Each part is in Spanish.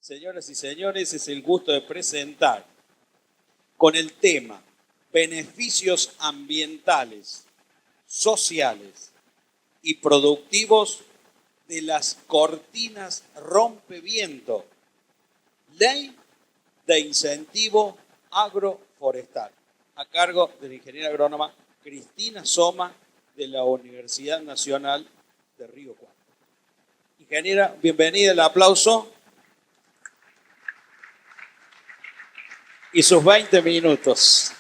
Señoras y señores, es el gusto de presentar con el tema beneficios ambientales, sociales y productivos de las cortinas rompeviento, ley de incentivo agroforestal, a cargo de la ingeniera agrónoma Cristina Soma de la Universidad Nacional de Río Cuarto. Ingeniera, bienvenida, el aplauso. Y sus 20 minutos.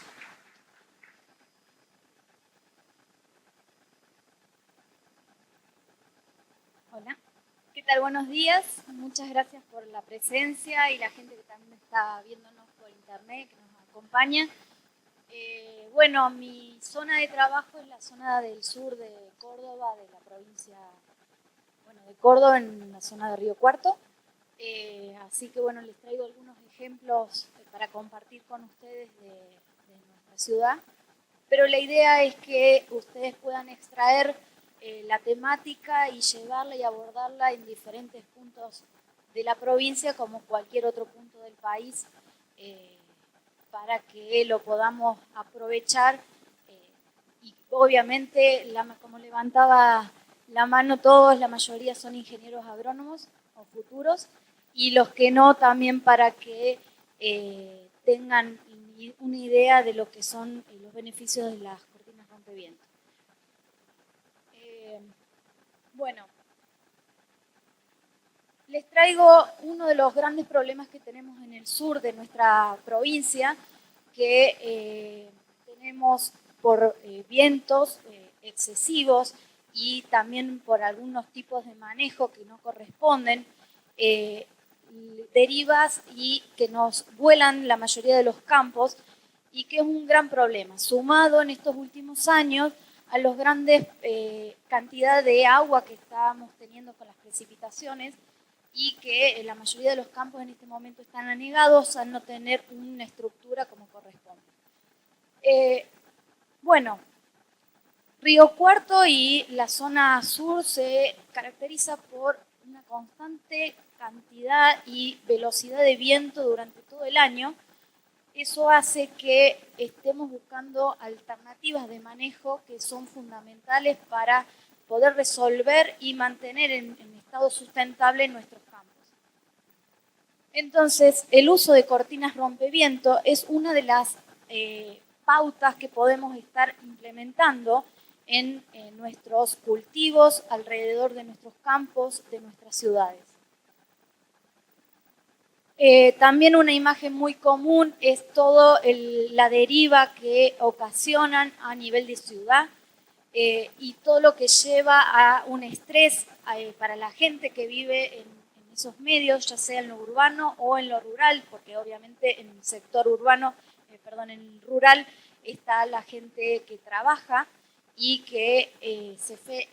Hola, ¿qué tal? Buenos días. Muchas gracias por la presencia y la gente que también está viéndonos por internet, que nos acompaña. Bueno, mi zona de trabajo es la zona del sur de Córdoba, de la provincia de Córdoba, en la zona de Río Cuarto. Así que bueno, les traigo algunos ejemplos para compartir con ustedes de nuestra ciudad. Pero la idea es que ustedes puedan extraer la temática y llevarla y abordarla en diferentes puntos de la provincia como cualquier otro punto del país para que lo podamos aprovechar y obviamente, como levantaba la mano todos, la mayoría son ingenieros agrónomos o futuros y los que no también para que tengan una idea de lo que son los beneficios de las cortinas rompeviento. Bueno, les traigo uno de los grandes problemas que tenemos en el sur de nuestra provincia, que tenemos por vientos excesivos y también por algunos tipos de manejo que no corresponden, derivas y que nos vuelan la mayoría de los campos y que es un gran problema, sumado en estos últimos años a las grandes cantidades de agua que estábamos teniendo con las precipitaciones y que la mayoría de los campos en este momento están anegados al no tener una estructura como corresponde. Bueno, Río Cuarto y la zona sur se caracteriza por una constante cantidad y velocidad de viento durante todo el año. Eso hace que estemos buscando alternativas de manejo que son fundamentales para poder resolver y mantener en estado sustentable nuestros campos. Entonces, el uso de cortinas rompeviento es una de las pautas que podemos estar implementando en nuestros cultivos alrededor de nuestros campos, de nuestras ciudades. También una imagen muy común es toda la deriva que ocasionan a nivel de ciudad y todo lo que lleva a un estrés para la gente que vive en esos medios, ya sea en lo urbano o en lo rural, porque obviamente en el sector urbano, en el rural está la gente que trabaja y que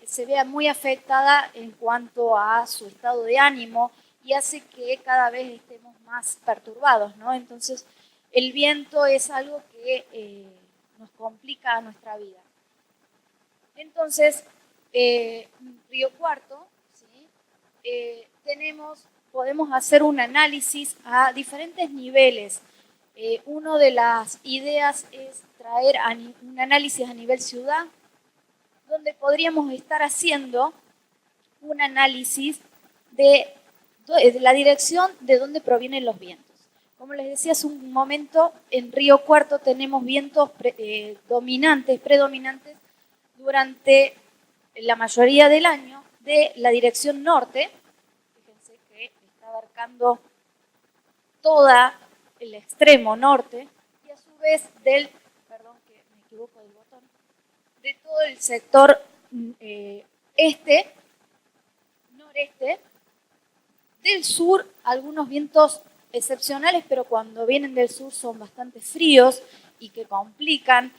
se vea muy afectada en cuanto a su estado de ánimo y hace que cada vez estemos más perturbados, ¿no? Entonces, el viento es algo que nos complica nuestra vida. Entonces, Río Cuarto, ¿sí? Podemos hacer un análisis a diferentes niveles. Una de las ideas es traer un análisis a nivel ciudad, donde podríamos estar haciendo un análisis de la dirección de dónde provienen los vientos. Como les decía hace un momento, en Río Cuarto tenemos vientos predominantes durante la mayoría del año de la dirección norte. Fíjense que está abarcando todo el extremo norte y a su vez de todo el sector noreste. Del sur, algunos vientos excepcionales, pero cuando vienen del sur son bastante fríos y que complican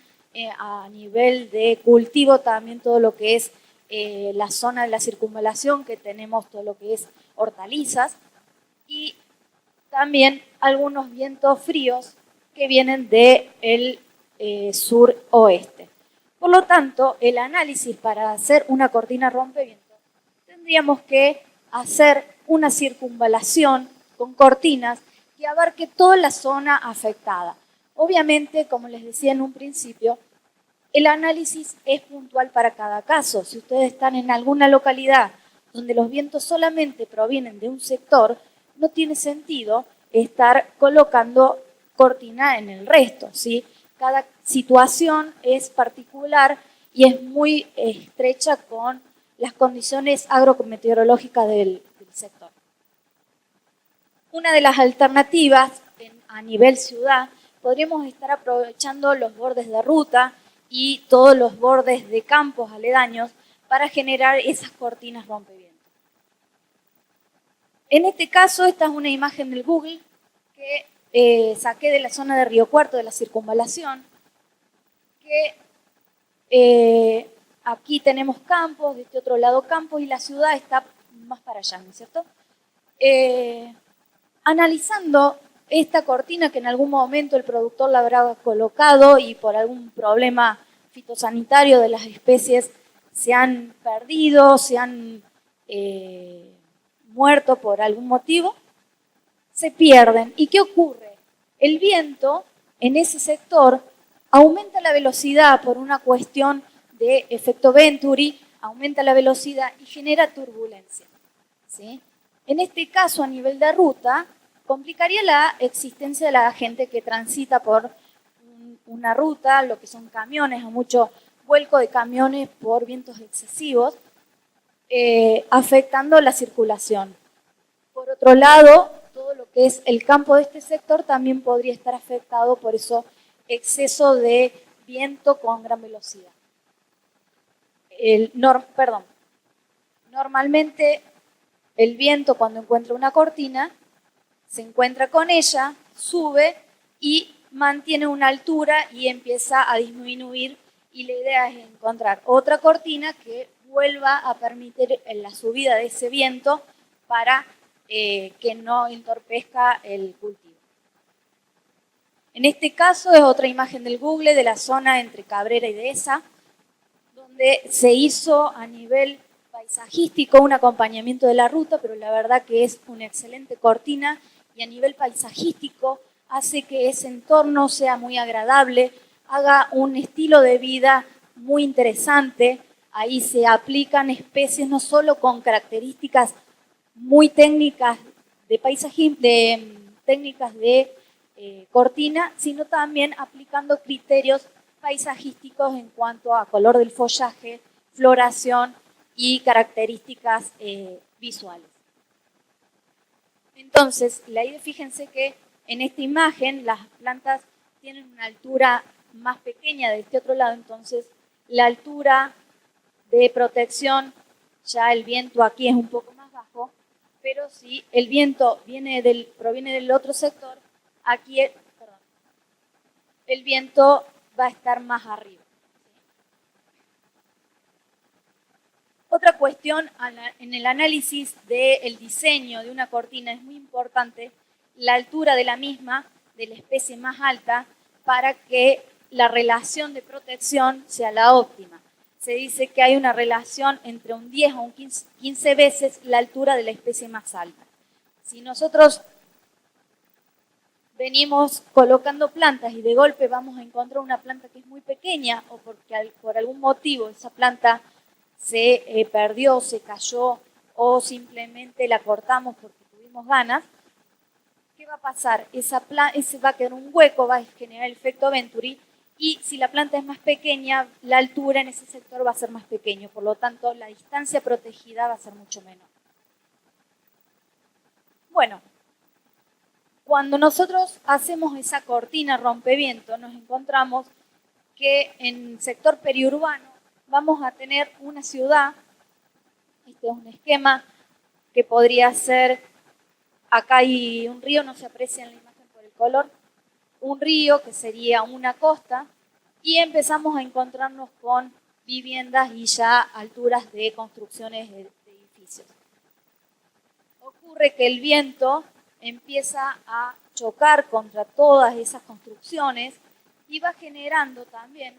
a nivel de cultivo también todo lo que es la zona de la circunvalación, que tenemos todo lo que es hortalizas, y también algunos vientos fríos que vienen del suroeste. Por lo tanto, el análisis para hacer una cortina rompeviento tendríamos que hacer una circunvalación con cortinas que abarque toda la zona afectada. Obviamente, como les decía en un principio, el análisis es puntual para cada caso. Si ustedes están en alguna localidad donde los vientos solamente provienen de un sector, no tiene sentido estar colocando cortina en el resto, ¿sí? Cada situación es particular y es muy estrecha con las condiciones agrometeorológicas del sector. Una de las alternativas a nivel ciudad, podríamos estar aprovechando los bordes de ruta y todos los bordes de campos aledaños para generar esas cortinas rompevientos. En este caso, esta es una imagen del Google que saqué de la zona de Río Cuarto, de la circunvalación, que aquí tenemos campos, de este otro lado campos, y la ciudad está más para allá, ¿no es cierto? Analizando esta cortina que en algún momento el productor la habrá colocado y por algún problema fitosanitario de las especies se han perdido, se han muerto por algún motivo, se pierden. ¿Y qué ocurre? El viento en ese sector aumenta la velocidad por una cuestión de efecto Venturi, aumenta la velocidad y genera turbulencia, ¿sí? En este caso, a nivel de ruta, complicaría la existencia de la gente que transita por una ruta, lo que son camiones, o mucho vuelco de camiones por vientos excesivos, afectando la circulación. Por otro lado, todo lo que es el campo de este sector también podría estar afectado por eso exceso de viento con gran velocidad. Normalmente el viento cuando encuentra una cortina se encuentra con ella, sube y mantiene una altura y empieza a disminuir, y la idea es encontrar otra cortina que vuelva a permitir la subida de ese viento para que no entorpezca el cultivo. En este caso es otra imagen del Google de la zona entre Cabrera y Dehesa, donde se hizo a nivel paisajístico un acompañamiento de la ruta, pero la verdad que es una excelente cortina y a nivel paisajístico hace que ese entorno sea muy agradable, haga un estilo de vida muy interesante. Ahí se aplican especies no solo con características muy técnicas de paisajismo, técnicas de cortina, sino también aplicando criterios paisajísticos en cuanto a color del follaje, floración y características visuales. Entonces, fíjense que en esta imagen las plantas tienen una altura más pequeña de este otro lado, entonces la altura de protección, ya el viento aquí es un poco más bajo, pero si el viento proviene del otro sector, aquí el viento va a estar más arriba. Otra cuestión en el análisis del diseño de una cortina es muy importante la altura de la misma, de la especie más alta, para que la relación de protección sea la óptima. Se dice que hay una relación entre un 10 o un 15 veces la altura de la especie más alta. Si nosotros venimos colocando plantas y de golpe vamos a encontrar una planta que es muy pequeña o porque por algún motivo esa planta se perdió, se cayó o simplemente la cortamos porque tuvimos ganas, ¿qué va a pasar? Ese va a quedar un hueco, va a generar el efecto Venturi, y si la planta es más pequeña, la altura en ese sector va a ser más pequeño, por lo tanto la distancia protegida va a ser mucho menor. Bueno, cuando nosotros hacemos esa cortina rompeviento, nos encontramos que en el sector periurbano vamos a tener una ciudad, este es un esquema que podría ser, acá hay un río, no se aprecia en la imagen por el color, un río que sería una costa, y empezamos a encontrarnos con viviendas y ya alturas de construcciones de edificios. Ocurre que el viento empieza a chocar contra todas esas construcciones y va generando también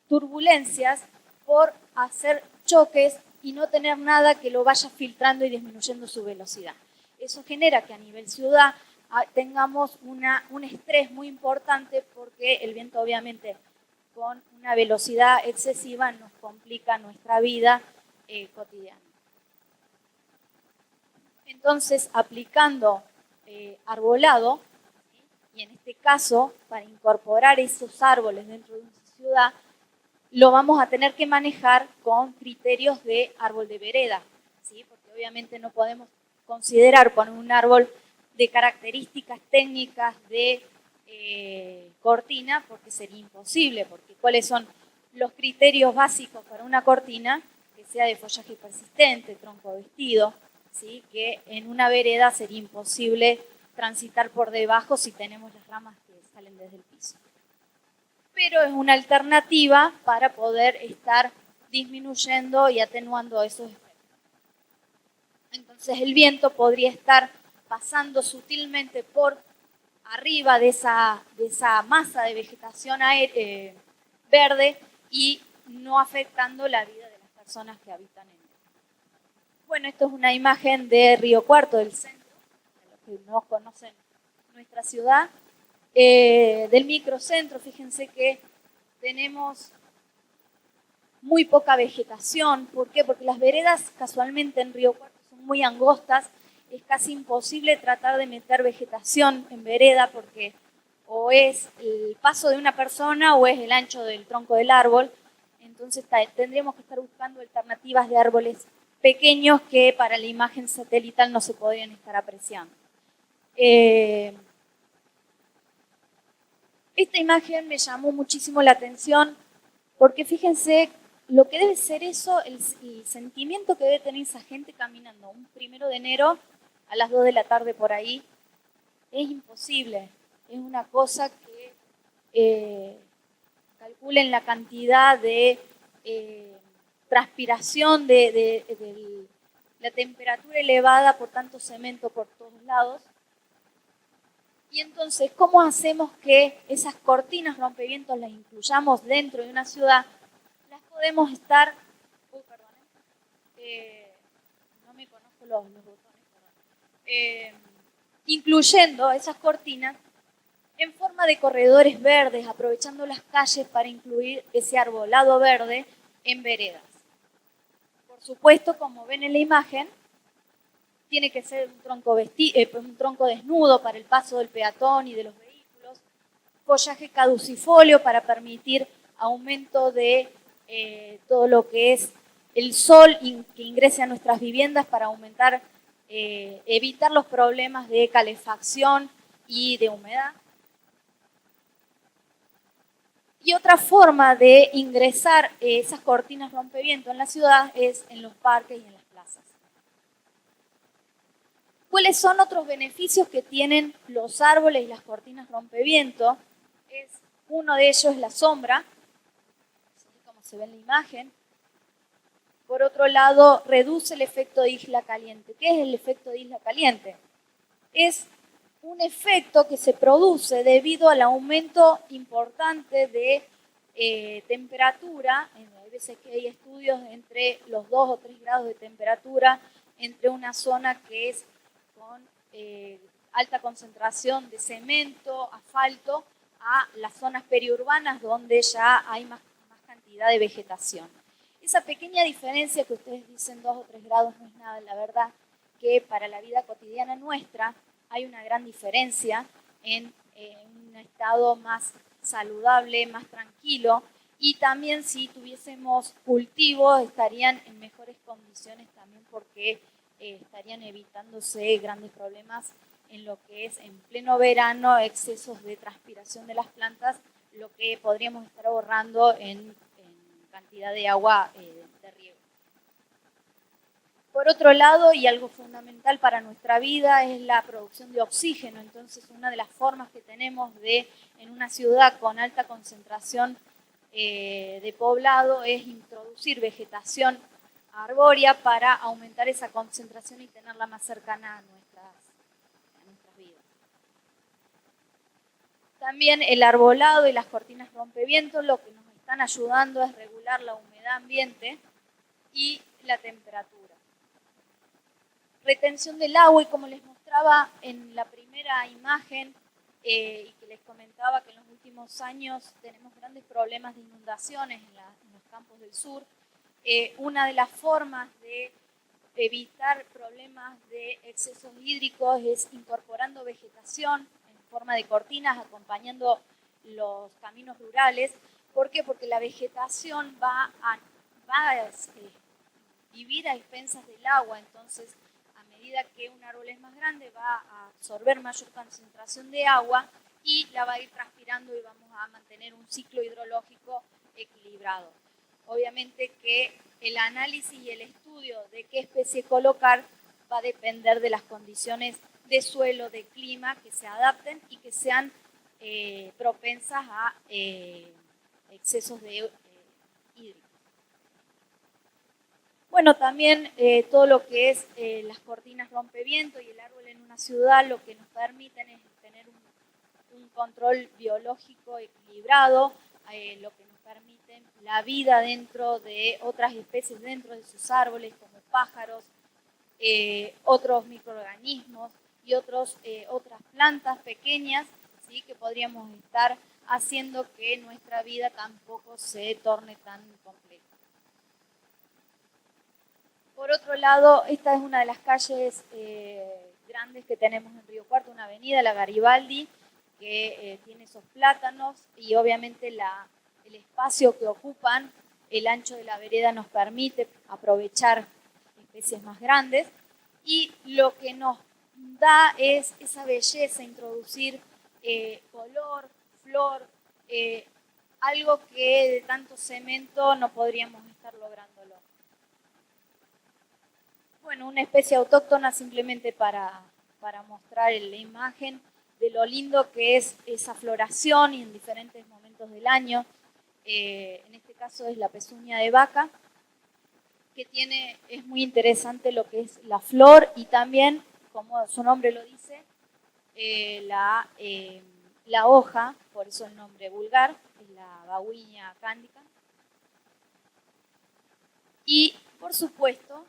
turbulencias por hacer choques y no tener nada que lo vaya filtrando y disminuyendo su velocidad. eso genera que a nivel ciudad tengamos un estrés muy importante porque el viento obviamente con una velocidad excesiva nos complica nuestra vida cotidiana. Entonces, aplicando arbolado, ¿sí? Y en este caso, para incorporar esos árboles dentro de una ciudad, lo vamos a tener que manejar con criterios de árbol de vereda, ¿sí? Porque obviamente no podemos considerar poner un árbol de características técnicas de cortina, porque sería imposible, porque ¿cuáles son los criterios básicos para una cortina? Que sea de follaje persistente, tronco vestido, ¿sí? Que en una vereda sería imposible transitar por debajo si tenemos las ramas que salen desde el piso. Pero es una alternativa para poder estar disminuyendo y atenuando esos efectos. Entonces el viento podría estar pasando sutilmente por arriba de esa masa de vegetación verde y no afectando la vida de las personas que habitan en él. Bueno, esto es una imagen de Río Cuarto, del centro, para los que no conocen nuestra ciudad. Del microcentro, fíjense que tenemos muy poca vegetación. ¿Por qué? Porque las veredas casualmente en Río Cuarto son muy angostas. Es casi imposible tratar de meter vegetación en vereda porque o es el paso de una persona o es el ancho del tronco del árbol. Entonces tendríamos que estar buscando alternativas de árboles pequeños que para la imagen satelital no se podrían estar apreciando. Esta imagen me llamó muchísimo la atención porque fíjense lo que debe ser eso, el sentimiento que debe tener esa gente caminando un 1 de enero a las 2 de la tarde por ahí. Es imposible, es una cosa que calculen la cantidad de transpiración, de la temperatura elevada por tanto cemento por todos lados. Y entonces, ¿cómo hacemos que esas cortinas rompevientos las incluyamos dentro de una ciudad? Las podemos estar... no me conozco los botones, perdón. Incluyendo esas cortinas en forma de corredores verdes, aprovechando las calles para incluir ese arbolado verde en veredas. Por supuesto, como ven en la imagen, tiene que ser un tronco desnudo para el paso del peatón y de los vehículos, follaje caducifolio para permitir aumento de todo lo que es el sol que ingrese a nuestras viviendas para aumentar, evitar los problemas de calefacción y de humedad. Y otra forma de ingresar esas cortinas rompeviento en la ciudad es en los parques y en las plazas. ¿Cuáles son otros beneficios que tienen los árboles y las cortinas rompeviento? Uno de ellos es la sombra, así como se ve en la imagen. Por otro lado, reduce el efecto de isla caliente. ¿Qué es el efecto de isla caliente? Es un efecto que se produce debido al aumento importante de temperatura. Hay veces que hay estudios entre los 2 o 3 grados de temperatura entre una zona que es con alta concentración de cemento, asfalto, a las zonas periurbanas donde ya hay más cantidad de vegetación. Esa pequeña diferencia que ustedes dicen 2 o 3 grados no es nada, la verdad que para la vida cotidiana nuestra hay una gran diferencia en un estado más saludable, más tranquilo, y también si tuviésemos cultivos estarían en mejores condiciones también porque estarían evitándose grandes problemas en lo que es en pleno verano, excesos de transpiración de las plantas, lo que podríamos estar ahorrando en cantidad de agua de riego. Por otro lado, y algo fundamental para nuestra vida, es la producción de oxígeno. Entonces, una de las formas que tenemos en una ciudad con alta concentración de poblado es introducir vegetación arbórea para aumentar esa concentración y tenerla más cercana a nuestras vidas. También el arbolado y las cortinas rompevientos lo que nos están ayudando es regular la humedad ambiente y la temperatura. Retención del agua, y como les mostré mostraba en la primera imagen y que les comentaba que en los últimos años tenemos grandes problemas de inundaciones en los campos del sur. Una de las formas de evitar problemas de excesos hídricos es incorporando vegetación en forma de cortinas, acompañando los caminos rurales. ¿Por qué? Porque la vegetación va a vivir a expensas del agua, entonces a medida que un árbol es más grande va a absorber mayor concentración de agua y la va a ir transpirando y vamos a mantener un ciclo hidrológico equilibrado. Obviamente que el análisis y el estudio de qué especie colocar va a depender de las condiciones de suelo, de clima, que se adapten y que sean propensas a excesos de hídricos. Bueno, también todo lo que es las cortinas rompeviento y el árbol en una ciudad lo que nos permiten es tener un control biológico equilibrado, lo que nos permite la vida dentro de otras especies dentro de sus árboles, como pájaros, otros microorganismos y otras plantas pequeñas, ¿sí?, que podríamos estar haciendo que nuestra vida tampoco se torne tan compleja. Por otro lado, esta es una de las calles grandes que tenemos en Río Cuarto, una avenida, la Garibaldi, que tiene esos plátanos y obviamente el espacio que ocupan, el ancho de la vereda nos permite aprovechar especies más grandes y lo que nos da es esa belleza, introducir color, flor, algo que de tanto cemento no podríamos estar lográndolo. Bueno, una especie autóctona simplemente para mostrar la imagen de lo lindo que es esa floración y en diferentes momentos del año. En este caso es la pezuña de vaca, que es muy interesante lo que es la flor y también, como su nombre lo dice, la hoja, por eso el nombre vulgar, es la Bauhinia cándica. Y, por supuesto,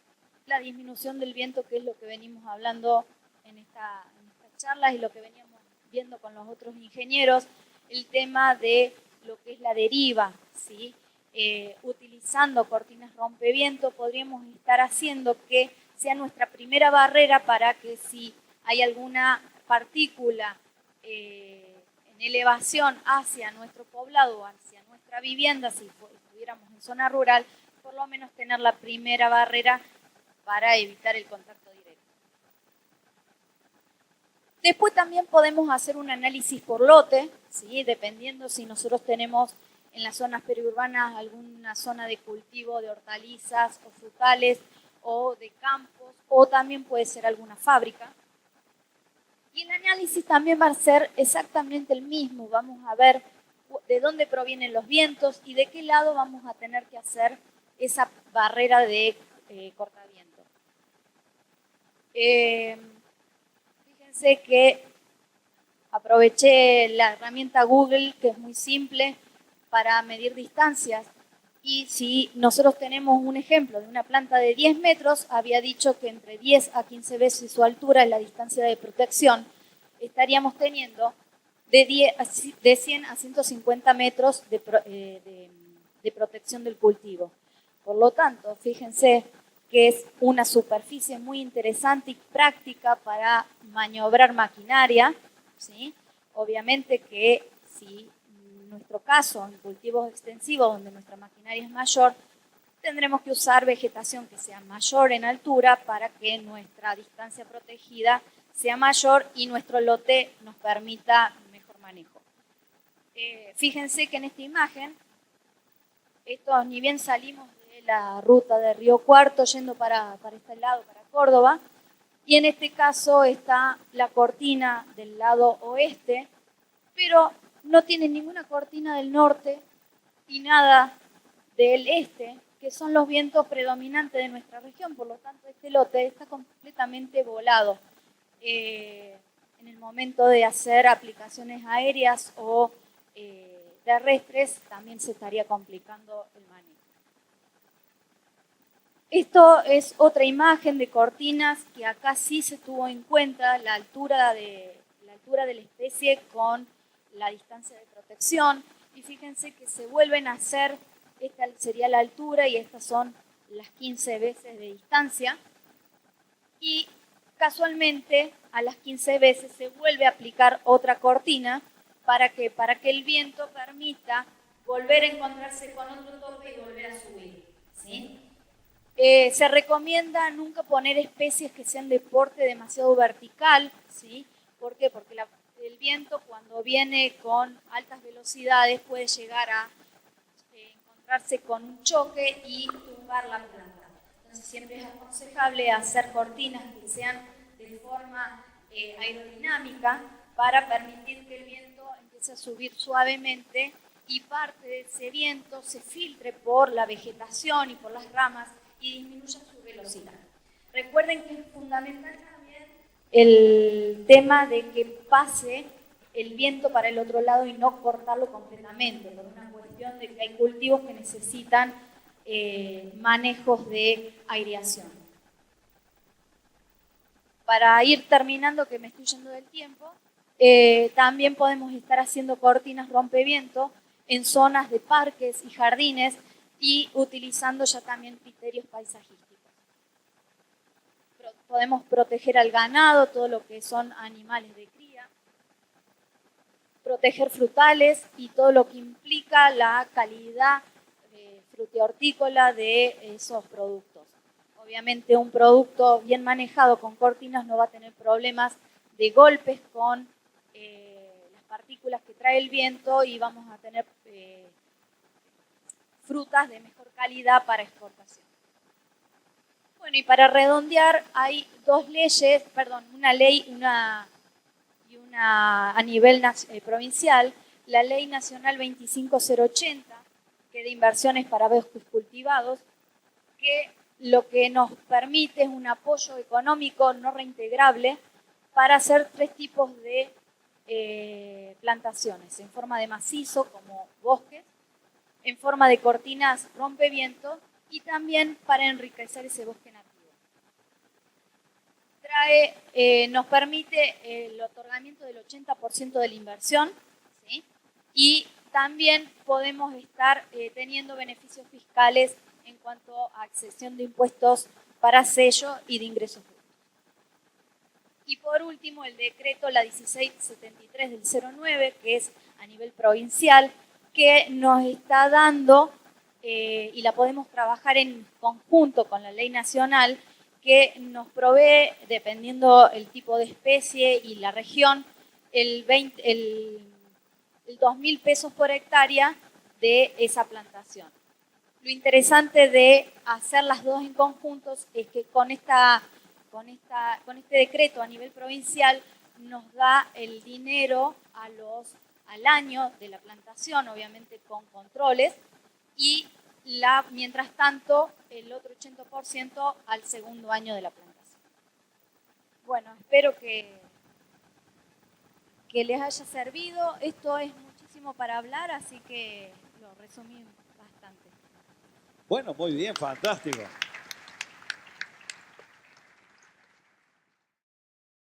la disminución del viento, que es lo que venimos hablando en estas charlas y lo que veníamos viendo con los otros ingenieros, el tema de lo que es la deriva, ¿sí? Utilizando cortinas rompeviento podríamos estar haciendo que sea nuestra primera barrera para que si hay alguna partícula en elevación hacia nuestro poblado o hacia nuestra vivienda, si estuviéramos en zona rural, por lo menos tener la primera barrera para evitar el contacto directo. Después también podemos hacer un análisis por lote, ¿sí?, dependiendo si nosotros tenemos en las zonas periurbanas alguna zona de cultivo de hortalizas o frutales o de campos, o también puede ser alguna fábrica. Y el análisis también va a ser exactamente el mismo. Vamos a ver de dónde provienen los vientos y de qué lado vamos a tener que hacer esa barrera de cortaviento. Fíjense que aproveché la herramienta Google, que es muy simple, para medir distancias. Y si nosotros tenemos un ejemplo de una planta de 10 metros, había dicho que entre 10 a 15 veces su altura es la distancia de protección, estaríamos teniendo de 100 a 150 metros de protección del cultivo. Por lo tanto, fíjense que es una superficie muy interesante y práctica para maniobrar maquinaria, ¿sí? Obviamente que si en nuestro caso, en cultivos extensivos donde nuestra maquinaria es mayor, tendremos que usar vegetación que sea mayor en altura para que nuestra distancia protegida sea mayor y nuestro lote nos permita mejor manejo. Fíjense que en esta imagen, ni bien salimos de la ruta de Río Cuarto yendo para este lado, para Córdoba, y en este caso está la cortina del lado oeste, pero no tiene ninguna cortina del norte y nada del este, que son los vientos predominantes de nuestra región. Por lo tanto, este lote está completamente volado. En el momento de hacer aplicaciones aéreas o terrestres, también se estaría complicando el manejo. Esto es otra imagen de cortinas que acá sí se tuvo en cuenta la altura de la especie con la distancia de protección. Y fíjense que se vuelven a hacer, esta sería la altura y estas son las 15 veces de distancia. Y casualmente a las 15 veces se vuelve a aplicar otra cortina para que el viento permita volver a encontrarse con otro tope y volver a subir, ¿sí? Se recomienda nunca poner especies que sean de porte demasiado vertical, ¿sí? ¿Por qué? Porque el viento cuando viene con altas velocidades puede llegar a encontrarse con un choque y tumbar la planta. Entonces siempre es aconsejable hacer cortinas que sean de forma aerodinámica para permitir que el viento empiece a subir suavemente y parte de ese viento se filtre por la vegetación y por las ramas y disminuya su velocidad. Recuerden que es fundamental también el tema de que pase el viento para el otro lado y no cortarlo completamente, por una cuestión de que hay cultivos que necesitan manejos de aireación. Para ir terminando, que me estoy yendo del tiempo, también podemos estar haciendo cortinas rompeviento en zonas de parques y jardines y utilizando ya también criterios paisajísticos. Podemos proteger al ganado, todo lo que son animales de cría, proteger frutales y todo lo que implica la calidad frutihortícola de esos productos. Obviamente un producto bien manejado con cortinas no va a tener problemas de golpes con las partículas que trae el viento y vamos a tener frutas de mejor calidad para exportación. Bueno, y para redondear hay dos leyes, una ley y una a nivel provincial, la Ley Nacional 25080, que de inversiones para bosques cultivados, que lo que nos permite es un apoyo económico no reintegrable para hacer 3 tipos de plantaciones, en forma de macizo, como bosques, en forma de cortinas rompeviento y también para enriquecer ese bosque nativo. Nos permite el otorgamiento del 80% de la inversión, ¿sí? Y también podemos estar teniendo beneficios fiscales en cuanto a accesión de impuestos para sello y de ingresos brutos. Y por último, el decreto, la 1673 del 09, que es a nivel provincial, que nos está dando, y la podemos trabajar en conjunto con la ley nacional, que nos provee, dependiendo el tipo de especie y la región, el 2.000 pesos por hectárea de esa plantación. Lo interesante de hacer las dos en conjuntos es que con este decreto a nivel provincial nos da el dinero al año de la plantación, obviamente con controles, y mientras tanto el otro 80% al segundo año de la plantación. Bueno, espero que les haya servido. Esto es muchísimo para hablar, así que lo resumí bastante. Bueno, muy bien, fantástico.